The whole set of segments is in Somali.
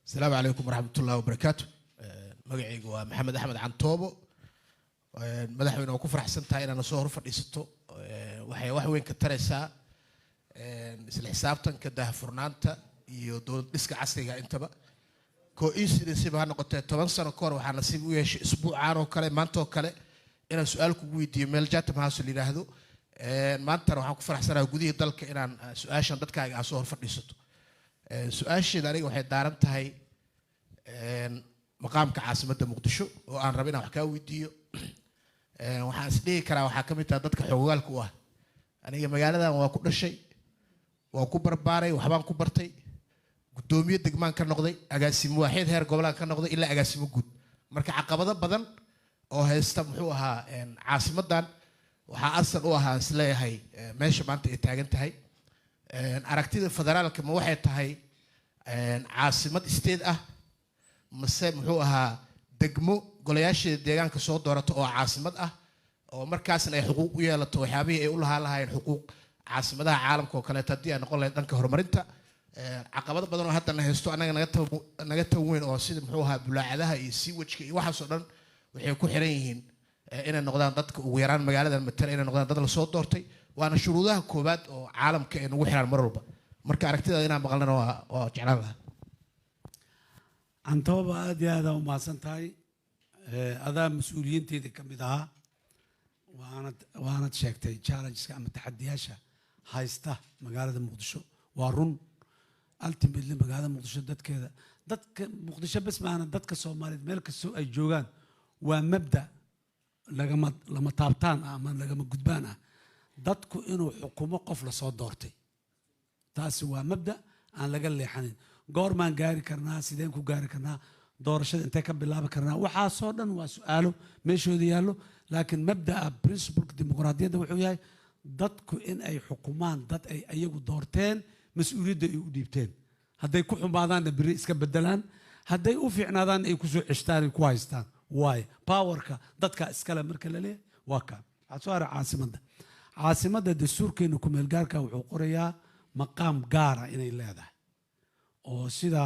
السلام عليكم ورحمة الله وبركاته. مقعي هو محمد أحمد عنتوبو. مدحونا وكفر حسن تاينا نصهر فريستو. وحي وين كترسا. مثل حسابتن كده فرنانتا يدون ديسك عسكري انتبه. كويس نسيبها نقطة 8 سنة كور وحنا نسيب ويش أسبوع عارو كله مانتو كله. أنا سؤالكم ويدي ملجأت مع سؤالي لهذا. مانتا روح كفر حسن وجودي ضلك إن سؤال شندت كاي عصهر فريستو. سؤال شيء داري واحد دارم تهاي مقام كعاصمة مقدشو وأنا ربنا حكاوي ويديو وحاسدي كرا وحكمي تادتك حوال كواه أنا مجال وكل شيء وكبر باري وحبان كبرتي قدومي دقمان كان نقضي أجاسم واحد هير قبلا كان نقضي إلا أجاسم وجود مركع عقبة بدن أو هيستمحوها عاصمة دان وحأصلوها سلاي هاي ماشي ما أنت إتاجنت هاي أركتيد الفدرال كم واحد هاي عاصمة استيد مسا محوها دقمو قلياش ديجان كسود دورته أو عاصمة أو مركز أي حقوق ويا لتوحابي يقولها لها الحقوق عاصمة عالم كوكالة تدي أنا قول لك هرمرنتا عقبات بدنا حتى نهستو أنا نجتو وين أو سيد محوها بلعدها يسيوش كي واحد صدرن وحيكون حريين إن النقدان ضدك ويران مجال المتر إن النقدان ضد الصوت دورتي وأنا شروطها كوبات أو عالم كأنه وحنا المربى مركز أركتها هنا بقولنا وجعلها عنتوبة أدي هذا وما سنتاي هذا مسؤولين تيجي كم ده وأنا تشكتي تشالنج كم تحدياشة هايسته مقالة المقدشة وارون ألتم بالله مقالة المقدشة دتك مقدشة بس معنا دتك الصومالي ملك السوق الجوجان ومبدأ لما طابتان أمان لما قدبانا دتكو إنه حكومة قفلة صوت دورتي تاسوا مبدأ أنا لقى لي حنين goormaan gaari karnaa sideen ku gaari karnaa doorashada intee ka bilaabi karnaa waxaasoo dhan waa su'aalo meeshooda yaallo laakiin mabda'a principle dimuqraadiyadda wuxuu yahay dadku in ay xukumaan dad ay ayagu doorteen mas'uuliyadda ay u dhiibteen hadday ku xumaadaanna biri iska bedelaan hadday u fiicnaadaan ay kusoo ceshtaan ay ku haystaan waaye powerka dadka iskale marka la leeyahay waa kaan waxaa soo haray caasimadda dastuurkeena ku meel gaarka wuxuu qorayaa maqaam gaara inay leedahay oo sida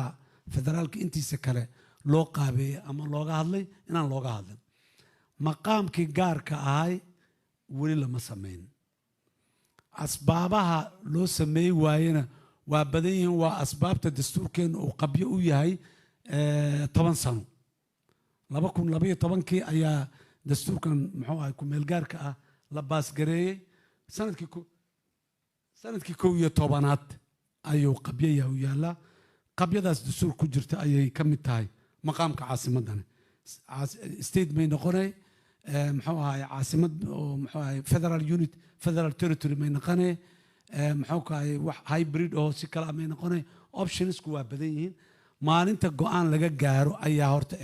federaalka intiisa kale loo qaabeeyay ama looga hadlay inaan looga hadlin maqaamkii gaarka ahay weli lama samayn asbaabaha loo sameey waayena waa badan yihiin waa asbaabta dastuurkeena uu qabyo u yahay 10 sano 2012 ayaa dastuurkan muxuu ahay ku meel gaarka ah la baasgareeyay sanadkii 11aad ayuu qabyo yahay yaalaa qabyadaas dastuur ku jirta ayay ka mid tahay maqaamka caasimadana state may noqonay muxuu ahay caasimad oo muxuu ahay federal unit federal territory may noqonay muxuu ahay wax hybrid oo si kala may noqonay optionsku waa badan yihiin maalinta go'aan laga gaaro ayaa horta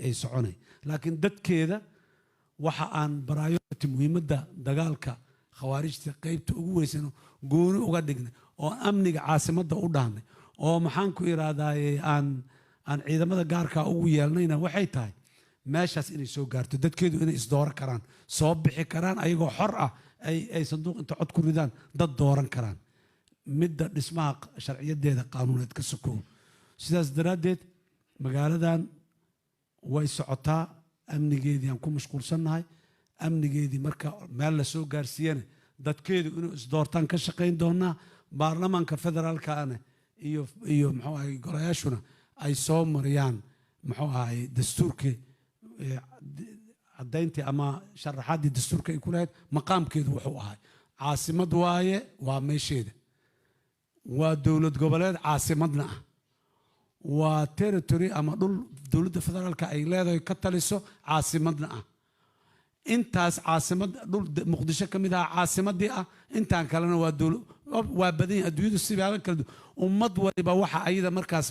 ay soconay laakiin dadkeeda waxa aan priority muhiimadda dagaalka khawaarijta qaybta ugu weysano gooni uga dhignay oo amniga caasimadda u dhahnay oo maxaan ku iraadaay aan ciidamada gaarka ugu yeelnayna waxay tahay meeshaas inay soo gaarto dadkeedu inay isdooran karaan soo bixi karaan ayagoo xor ah ay sanduuq inta cod ku ridaan dad dooran karaan midda dhismaha sharciyadeeda qaanuuneed ka sokow sidaas daraaddeed magaaladan way socotaa amnigeedii aan ku mashquulsannahay amnigeedii marka meel la soo gaarsiiyana dadkeedu inuu isdoortaan ka shaqayn doonaa baarlamaanka federaalkaana iyo muxuu ahay golayaashuna ay soo mariyaan muxuu ahay dastuurkii caddayntii ama sharaxaaddii dastuurka ay ku lahayd maqaamkeedu wuxuu ahay caasimad waaye waa meesheeda waa dowlad goboleed caasimadna ah waa territory ama dhul dowladda federaalka ay leedahay ka taliso caasimadna ah intaas caasimad dhul muqdisho ka mid ah caasimadii ah intaan kalena waa badan yihiin adduunyadu sibaaba kala ummad waliba waxa ayada markaas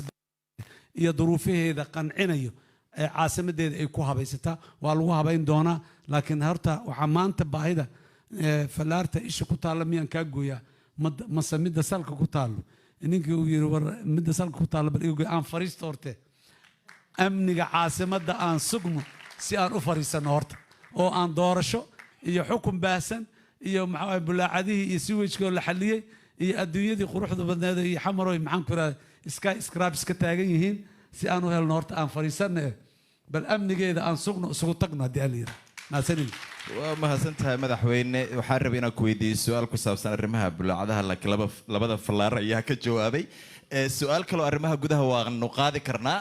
iyo duruufaheeda qancinayo ee caasimadeeda ay ku habaysataa waa lagu habayn doonaa laakiin horta waxaa maanta baahida falaarta isha ku taalla miyaan kaa gooyaa mase midda salka ku taallo ninkii uu yiri war midda salka ku taalla bal igu aan fariisto horte amniga caasimadda aan sugno si aan u fariisano horta oo aan doorasho iyo xukun baahsan iyo maxaa bulaacadihii iyo siwajkoo la xalliyey iyo adduunyadii quruxda badneed iyo xamaroy maxaan ku iraahdaa sky scraps ka taagan yihiin si aan u helno horta aan fariisanne bal amnigeeda aan sugno isugu tagno haddii aan yidhi maasanin waa mahadsantahay madaxweyne waxaan rabay inaan ku weydiiyo su-aal ku saabsan arrimaha bulaacadaha laakiin labada fallaar ayaa ka jawaabay su-aal kaloo arrimaha gudaha waanu qaadi karnaa